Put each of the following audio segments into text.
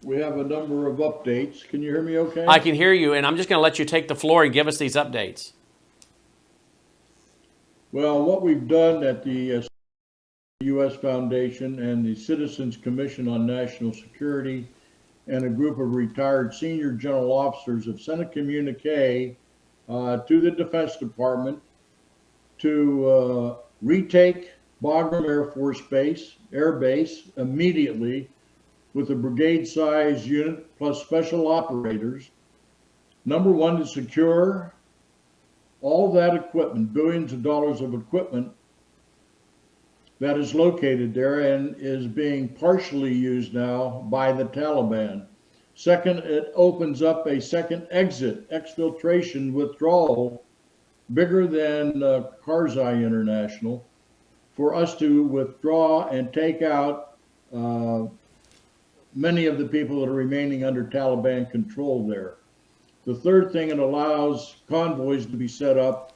We have a number of updates. Can you hear me okay? I can hear you, and I'm just going to let you take the floor and give us these updates. Well, what we've done at the U.S. Foundation and the Citizens Commission on National Security and a group of retired senior general officers have sent a communique to the Defense Department to retake Bagram Air Base immediately with a brigade-sized unit plus special operators. Number one, to secure all that equipment, billions of dollars of equipment that is located there and is being partially used now by the Taliban. Second, it opens up a second exit, exfiltration withdrawal, bigger than Karzai International, for us to withdraw and take out many of the people that are remaining under Taliban control there. The third thing, it allows convoys to be set up,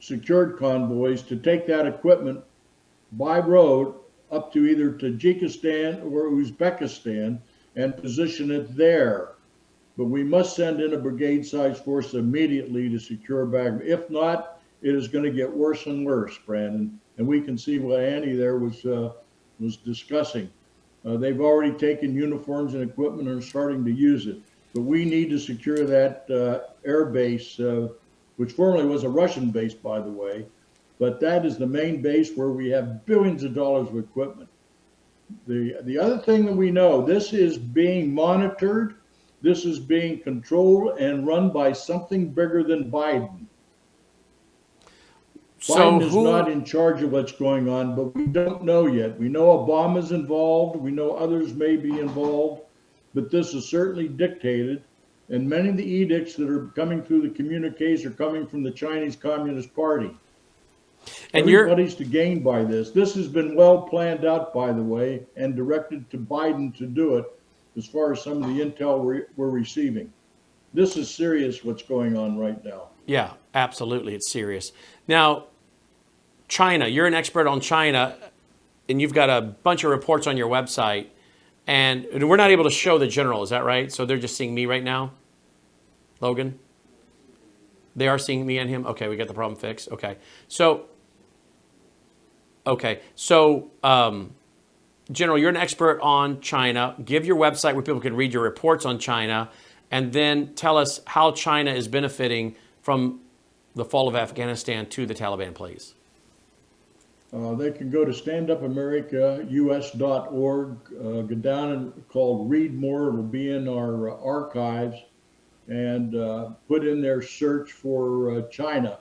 secured convoys, to take that equipment by road up to either Tajikistan or Uzbekistan and position it there. But we must send in a brigade-sized force immediately to secure Bagram. If not, it is going to get worse and worse, Brannon. And we can see what Annie there was discussing. They've already taken uniforms and equipment and are starting to use it. But we need to secure that air base, which formerly was a Russian base, by the way. But that is the main base where we have billions of dollars of equipment. The other thing that we know, this is being monitored. This is being controlled and run by something bigger than Biden. Biden is not in charge of what's going on, but we don't know yet. We know Obama's involved. We know others may be involved, but this is certainly dictated. And many of the edicts that are coming through the communiques are coming from the Chinese Communist Party. And everybody's to gain by this. This has been well planned out, by the way, and directed to Biden to do it as far as some of the intel we're receiving. This is serious what's going on right now. Yeah, absolutely. It's serious. Now, China, you're an expert on China, and you've got a bunch of reports on your website, and we're not able to show the general, is that right? So they're just seeing me right now? Logan? They are seeing me and him? Okay, we got the problem fixed. Okay. So, General, you're an expert on China. Give your website where people can read your reports on China, and then tell us how China is benefiting from the fall of Afghanistan to the Taliban, please. They can go to standupamericaus.org, go down and called Read More. It'll be in our archives, and put in their search for China.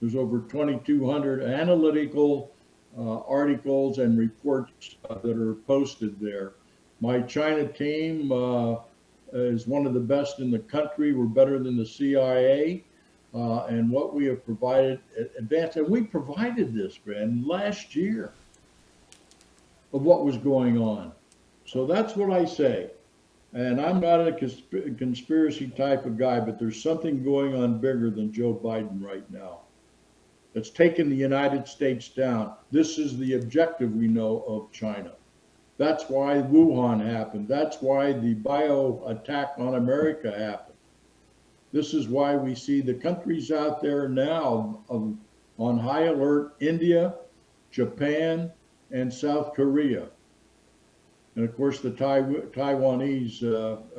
There's over 2,200 analytical articles and reports that are posted there. My China team is one of the best in the country. We're better than the CIA. And what we have provided, advanced, and we provided this, Brannon, last year of what was going on. So that's what I say. And I'm not a conspiracy type of guy, but there's something going on bigger than Joe Biden right now that's taken the United States down. This is the objective we know of China. That's why Wuhan happened. That's why the bio attack on America happened. This is why we see the countries out there now on high alert: India, Japan, and South Korea. And of course, the Taiwanese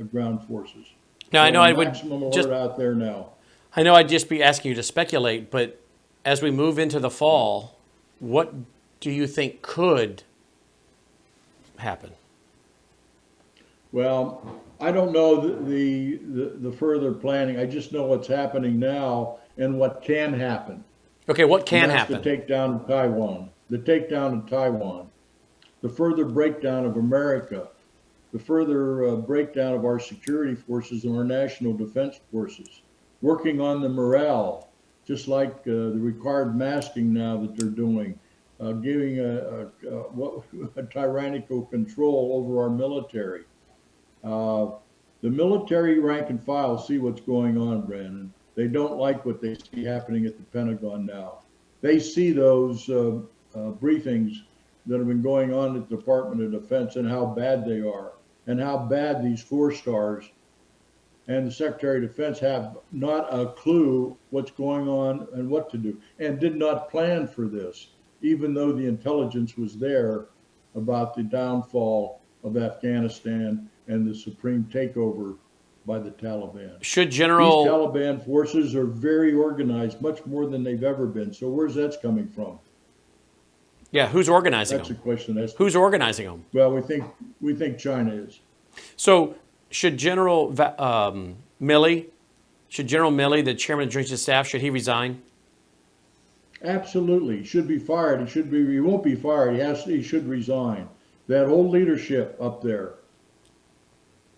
ground forces. Now, I know I would maximum alert out there now. I know I'd just be asking you to speculate, but as we move into the fall, what do you think could happen? Well, I don't know the further planning. I just know what's happening now and what can happen. Okay, what can happen? The takedown of Taiwan. The takedown of Taiwan. The further breakdown of America. The further breakdown of our security forces and our national defense forces. Working on the morale, just like the required masking now that they're doing. Giving a tyrannical control over our military. The military rank and file see what's going on, Brannon. They don't like what they see happening at the Pentagon now. They see those briefings that have been going on at the Department of Defense and how bad they are and how bad these 4-stars and the Secretary of Defense have not a clue what's going on and what to do, and did not plan for this, even though the intelligence was there about the downfall of Afghanistan and the supreme takeover by the Taliban. Should These General, Taliban forces are very organized, much more than they've ever been. So where's that coming from? yeah, who's organizing That's a them? question. Who's organizing them? Well, we think China is. So should Milley, the chairman of the Joint Chiefs of Staff, should he resign? Absolutely, he should be fired. He won't be fired. He should resign. That whole leadership up there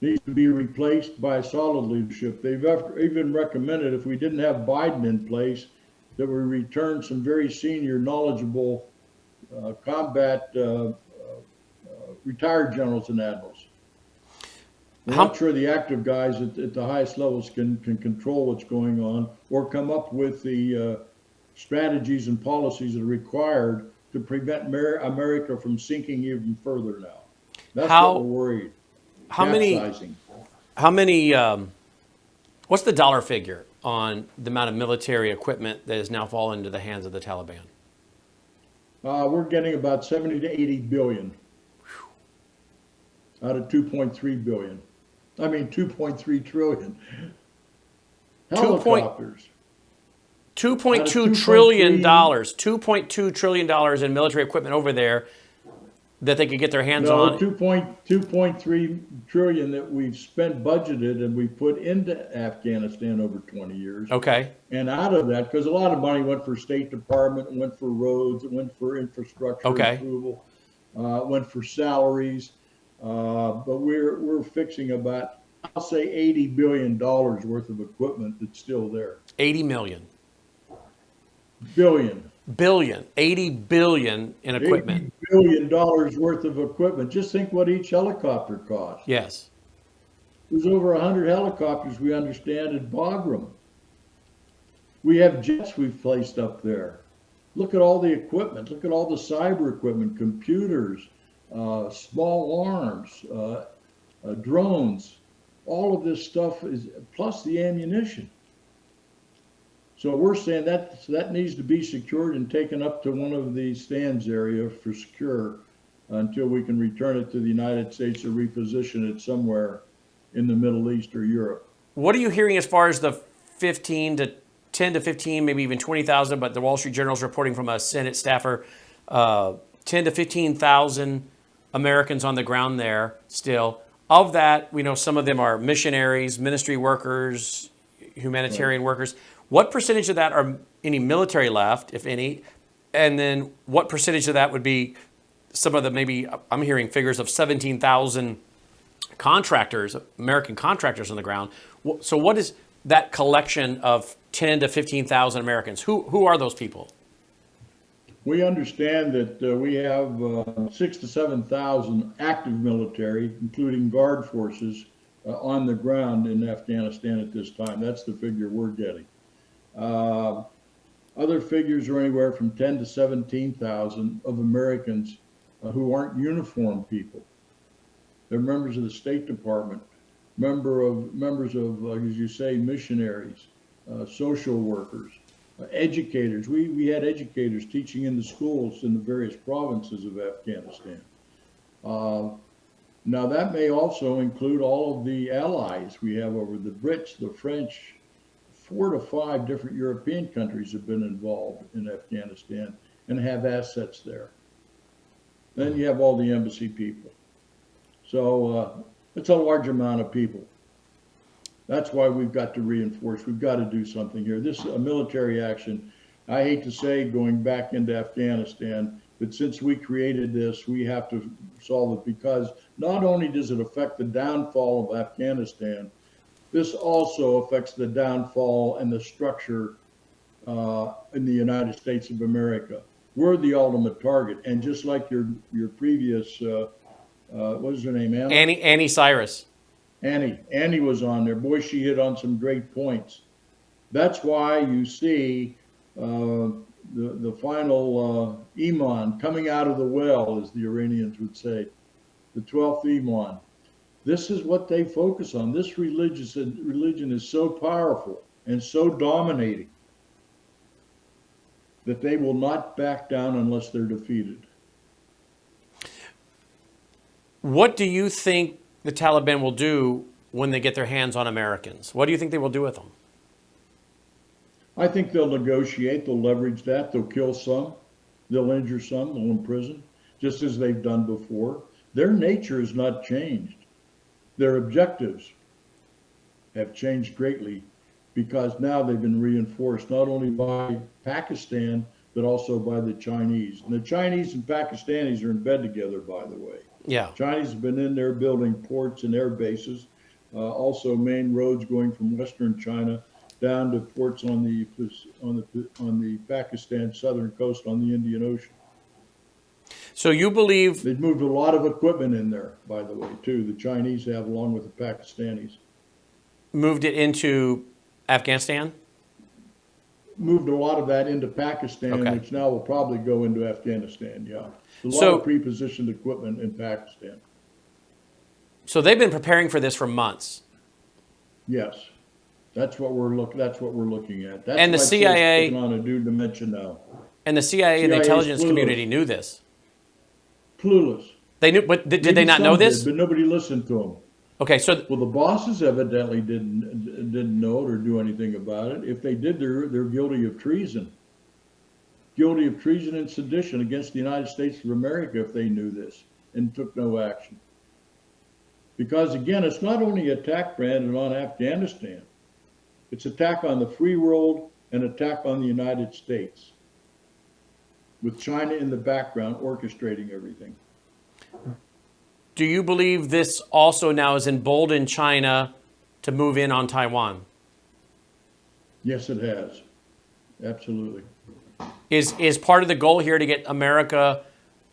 needs to be replaced by solid leadership. They've even recommended, if we didn't have Biden in place, that we return some very senior, knowledgeable combat retired generals and admirals. We're not sure the active guys at the highest levels can control what's going on or come up with the strategies and policies that are required to prevent America from sinking even further now. That's what we're worried. How many, what's the dollar figure on the amount of military equipment that has now fallen into the hands of the Taliban? We're getting about 70 to 80 billion out of 2.3 billion. I mean, 2.3 trillion. Helicopters. $2.2 trillion. $2.2 trillion in military equipment over there that they could get their hands on. 2.3 trillion that we've spent budgeted and we put into Afghanistan over 20 years. Okay. And out of that, because a lot of money went for State Department, it went for roads, it went for infrastructure approval, went for salaries. But we're fixing about, I'll say, $80 billion worth of equipment that's still there. 80 million. Billion. 80 billion in equipment. $80 billion worth of equipment. Just think what each helicopter costs. Yes. There's over 100 helicopters, we understand, at Bagram. We have jets we've placed up there. Look at all the equipment. Look at all the cyber equipment, computers, small arms, drones. All of this stuff is, plus the ammunition. So we're saying that needs to be secured and taken up to one of the stands area for secure until we can return it to the United States or reposition it somewhere in the Middle East or Europe. What are you hearing as far as the 10 to 15, maybe even 20,000, but the Wall Street Journal is reporting from a Senate staffer, 10 to 15,000 Americans on the ground there still. Of that, we know some of them are missionaries, ministry workers, humanitarian workers. What percentage of that are any military left, if any? And then what percentage of that would be some of the, maybe I'm hearing figures of 17,000 contractors, American contractors on the ground. So what is that collection of 10 to 15,000 Americans? Who are those people? We understand that we have 6,000 to 7,000 active military, including guard forces, on the ground in Afghanistan at this time. That's the figure we're getting. Other figures are anywhere from 10 to 17,000 of Americans who aren't uniformed people. They're members of the State Department, members of, as you say, missionaries, social workers, educators. We had educators teaching in the schools in the various provinces of Afghanistan. Now that may also include all of the allies we have over the Brits, the French. 4 to 5 different European countries have been involved in Afghanistan and have assets there. Then you have all the embassy people. So it's a large amount of people. That's why we've got to reinforce. We've got to do something here. This is a military action. I hate to say going back into Afghanistan, but since we created this, we have to solve it, because not only does it affect the downfall of Afghanistan, this also affects the downfall and the structure in the United States of America. We're the ultimate target. And just like your previous, what was her name, Anna? Annie Cyrus. Annie was on there. Boy, she hit on some great points. That's why you see the final Iman coming out of the well, as the Iranians would say, the 12th Iman. This is what they focus on. This religion is so powerful and so dominating that they will not back down unless they're defeated. What do you think the Taliban will do when they get their hands on Americans? What do you think they will do with them? I think they'll negotiate, they'll leverage that, they'll kill some, they'll injure some, they'll imprison, just as they've done before. Their nature has not changed. Their objectives have changed greatly because now they've been reinforced not only by Pakistan, but also by the Chinese. And the Chinese and Pakistanis are in bed together, by the way. Yeah. Chinese have been in there building ports and air bases, also main roads going from western China down to ports on the Pakistan southern coast on the Indian Ocean. So you believe They've moved a lot of equipment in there, by the way, too. The Chinese have, along with the Pakistanis. moved it into Afghanistan? Moved a lot of that into Pakistan, Okay. which now will probably go into Afghanistan, yeah. A lot So- of pre-positioned equipment in Pakistan. So they've been preparing for this for months. Yes. That's what we're looking at. That's And the why it's CIA taking on a new dimension now. And the CIA and the CIA is intelligence clueless. community knew this. Clueless. They knew, but did they Maybe not some know this? did, but nobody listened to them. Okay, so Well, the bosses evidently didn't know it or do anything about it. If they did, they're guilty of treason. Guilty of treason and sedition against the United States of America if they knew this and took no action. Because again, it's not only attack, Brandon, on Afghanistan. It's attack on the free world and attack on the United States, with China in the background orchestrating everything. do you believe this also now has emboldened China to move in on Taiwan? Yes, it has. Absolutely. Is part of the goal here to get America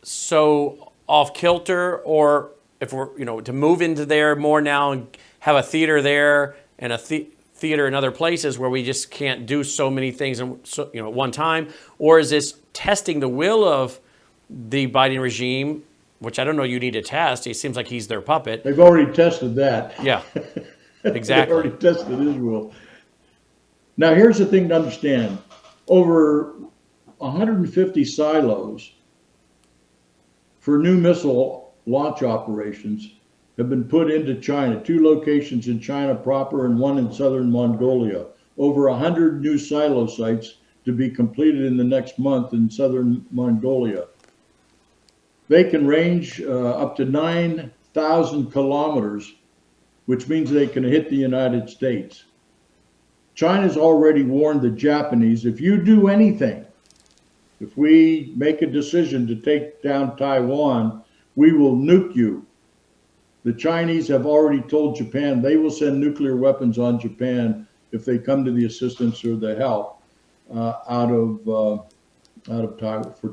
so off kilter, or if we're to move into there more now and have a theater there and a theater in other places where we just can't do so many things at one time, or is this testing the will of the Biden regime, which I don't know you need to test? He seems like he's their puppet. They've already tested that. Yeah, They've exactly. already tested Israel. Now, here's the thing to understand. Over 150 silos for new missile launch operations have been put into China, 2 locations in China proper and 1 in southern Mongolia. Over 100 new silo sites to be completed in the next month in southern Mongolia. They can range up to 9,000 kilometers, which means they can hit the United States. China's already warned the Japanese, if you do anything, if we make a decision to take down Taiwan, we will nuke you. The Chinese have already told Japan they will send nuclear weapons on Japan if they come to the assistance or the help for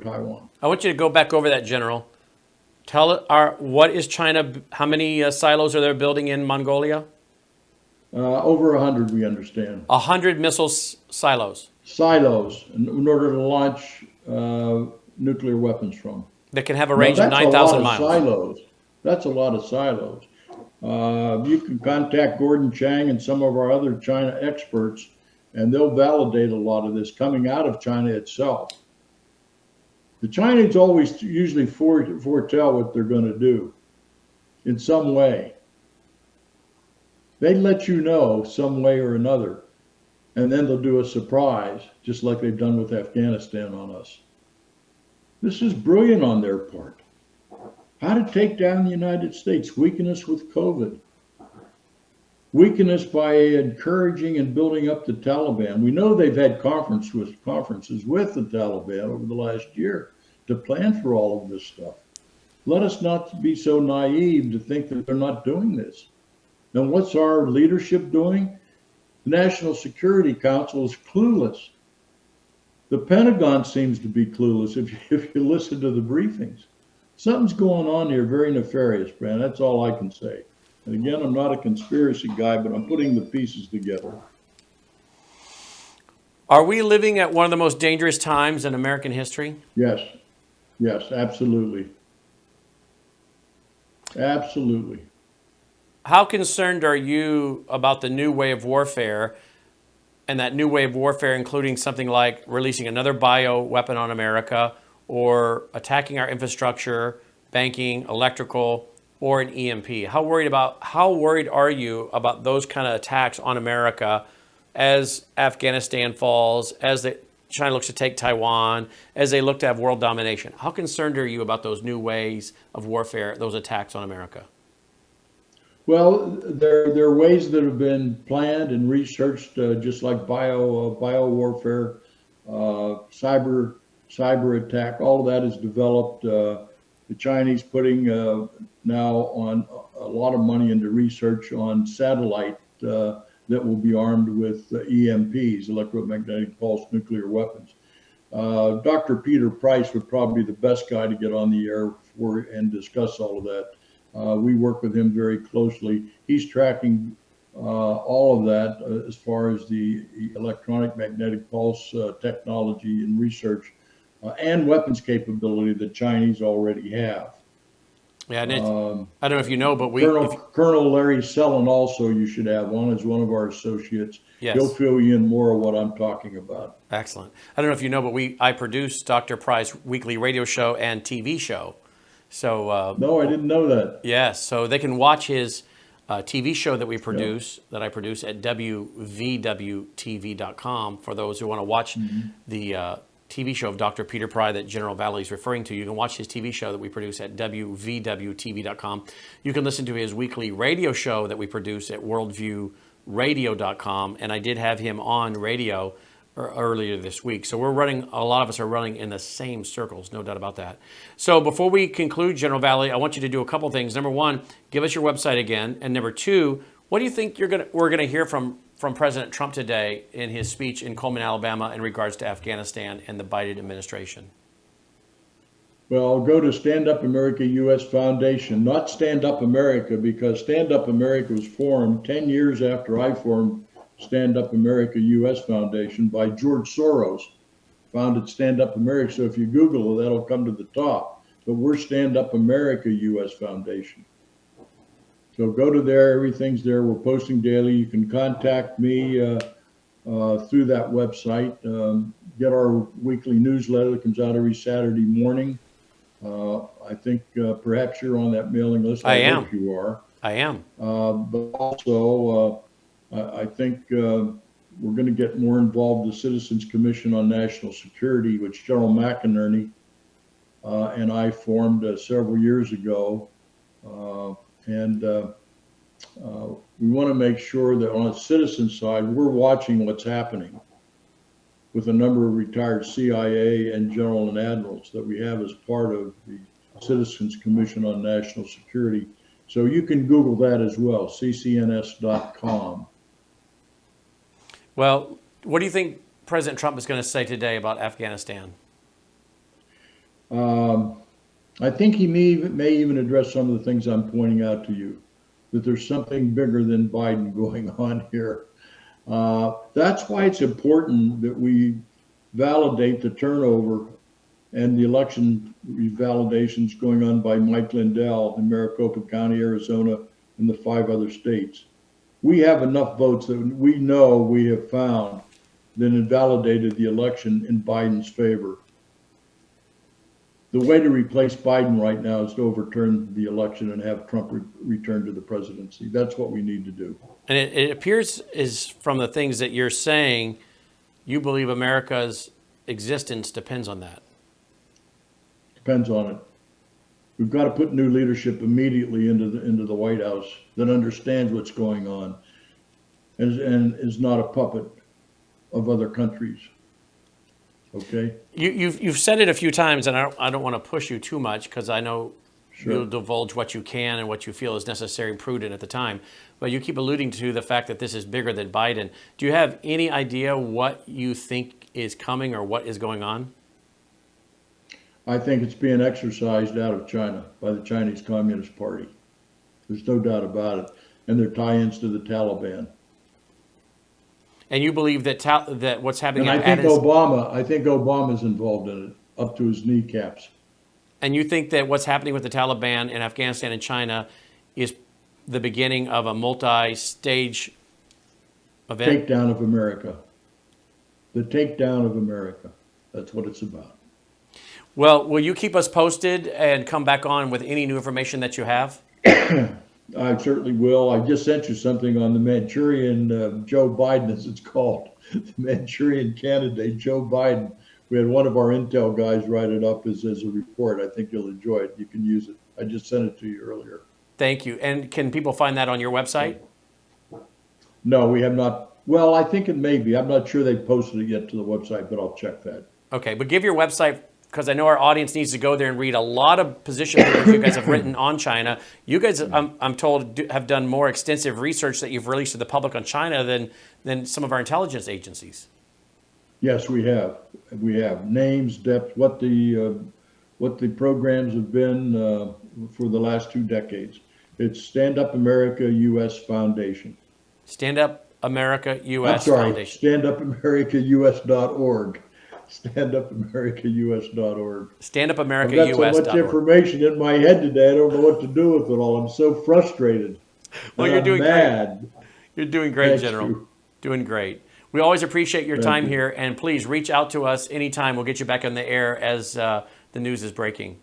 Taiwan. I want you to go back over that, General. What is China? How many silos are they building in Mongolia? Over 100, we understand. 100 missile silos Silos in order to launch nuclear weapons from. that can have a range of 9,000 miles. Silos. That's a lot of silos. You can contact Gordon Chang and some of our other China experts, and they'll validate a lot of this coming out of China itself. The Chinese always usually foretell what they're going to do in some way. They let you know some way or another, and then they'll do a surprise, just like they've done with Afghanistan on us. This is brilliant on their part. How to take down the United States, weaken us with COVID, weaken us by encouraging and building up the Taliban. We know they've had conferences with the Taliban over the last year to plan for all of this stuff. Let us not be so naive to think that they're not doing this. And what's our leadership doing? The National Security Council is clueless. The Pentagon seems to be clueless if you listen to the briefings. Something's going on here very nefarious, Brannon. That's all I can say. And again, I'm not a conspiracy guy, but I'm putting the pieces together. Are we living at one of the most dangerous times in American history? Yes, absolutely. Absolutely. How concerned are you about the new way of warfare, and that new way of warfare including something like releasing another bio weapon on America or attacking our infrastructure, banking, electrical, or an EMP? How worried are you about those kind of attacks on America as Afghanistan falls, China looks to take Taiwan, as they look to have world domination? How concerned are you about those new ways of warfare, those attacks on America? Well, there are ways that have been planned and researched, just like bio warfare, cyber attack. All of that is developed. The Chinese putting now on a lot of money into research on satellite that will be armed with EMPs, electromagnetic pulse nuclear weapons. Dr. Peter Price would probably be the best guy to get on the air for and discuss all of that. We work with him very closely. He's tracking all of that as far as the electronic magnetic pulse technology and research and weapons capability that Chinese already have. Yeah, and I don't know if you know, but Colonel Larry Sellon also you should have on as one of our associates. Yes. He'll fill you in more of what I'm talking about. Excellent. I don't know if you know, but I produce Dr. Price weekly radio show and TV show. So no, I didn't know that. Yes, so they can watch his TV show that that I produce at WVWTV.com. For those who want to watch the TV show of Dr. Peter Pry that General Valleley is referring to, you can watch his TV show that we produce at WVWTV.com. You can listen to his weekly radio show that we produce at WorldviewRadio.com, and I did have him on radio earlier this week. So a lot of us are running in the same circles, no doubt about that. So before we conclude, General Valleley, I want you to do a couple things. Number one, give us your website again. And number two, what do you think we're going to hear from President Trump today in his speech in Coleman, Alabama, in regards to Afghanistan and the Biden administration? Well, go to Stand Up America U.S. Foundation, not Stand Up America, because Stand Up America was formed 10 years after I formed Stand Up America U.S. Foundation by George Soros, founded Stand Up America. So if you Google it, that'll come to the top. But we're Stand Up America U.S. Foundation. So go to there. Everything's there. We're posting daily. You can contact me through that website. Get our weekly newsletter that comes out every Saturday morning. I think perhaps you're on that mailing list. I am. Hope you are. I am. But also, I think we're going to get more involved with the Citizens Commission on National Security, which General McInerney and I formed several years ago. We want to make sure that on the citizen side, we're watching what's happening with a number of retired CIA and general and admirals that we have as part of the Citizens Commission on National Security. So you can Google that as well, ccns.com. Well, what do you think President Trump is going to say today about Afghanistan? I think he may even address some of the things I'm pointing out to you, that there's something bigger than Biden going on here. That's why it's important that we validate the turnover and the election validations going on by Mike Lindell in Maricopa County, Arizona, and the 5 other states. We have enough votes that we know we have found that invalidated the election in Biden's favor. The way to replace Biden right now is to overturn the election and have Trump return to the presidency. That's what we need to do. And it appears is from the things that you're saying, you believe America's existence depends on that. Depends on it. We've got to put new leadership immediately into the White House that understands what's going on and is not a puppet of other countries. Okay. You've said it a few times, and I don't want to push you too much because I know Sure. you'll divulge what you can and what you feel is necessary and prudent at the time. But you keep alluding to the fact that this is bigger than Biden. Do you have any idea what you think is coming or what is going on? I think it's being exercised out of China by the Chinese Communist Party. There's no doubt about it. And their tie-ins to the Taliban. And you believe that that what's happening And I think Obama's involved in it, up to his kneecaps. And you think that what's happening with the Taliban in Afghanistan and China is the beginning of a multi-stage event? Takedown of America. The takedown of America. That's what it's about. Well, will you keep us posted and come back on with any new information that you have? I certainly will. I just sent you something on the Manchurian Joe Biden, as it's called, the Manchurian candidate Joe Biden. We had one of our intel guys write it up as a report. I think you'll enjoy it. You can use it. I just sent it to you earlier. Thank you. And can people find that on your website? No, we have not. Well, I think it may be. I'm not sure they posted it yet to the website, but I'll check that. Okay, but give your website, because I know our audience needs to go there and read a lot of position papers you guys have written on China. You guys, I'm told, have done more extensive research that you've released to the public on China than some of our intelligence agencies. Yes, we have. We have names, depth, what the programs have been for the last 2 decades. It's Stand Up America U.S. Foundation. Stand Up America U.S. I'm sorry, Foundation. StandUpAmericaUS.org. StandUpAmericaUS.org. I've got so much StandUpAmericaUS.org. information in my head today, I don't know what to do with it all. I'm so frustrated. Well, And you're I'm doing mad. great. You're doing great, Thank General. you. Doing great. We always appreciate your Thank time you. here, and please reach out to us anytime. We'll get you back on the air as the news is breaking.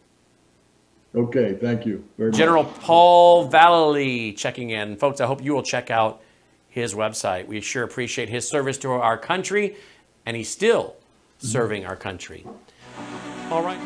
Okay, thank you very much. General Paul Valleley checking in. Folks, I hope you will check out his website. We sure appreciate his service to our country, and he's still serving our country. All right.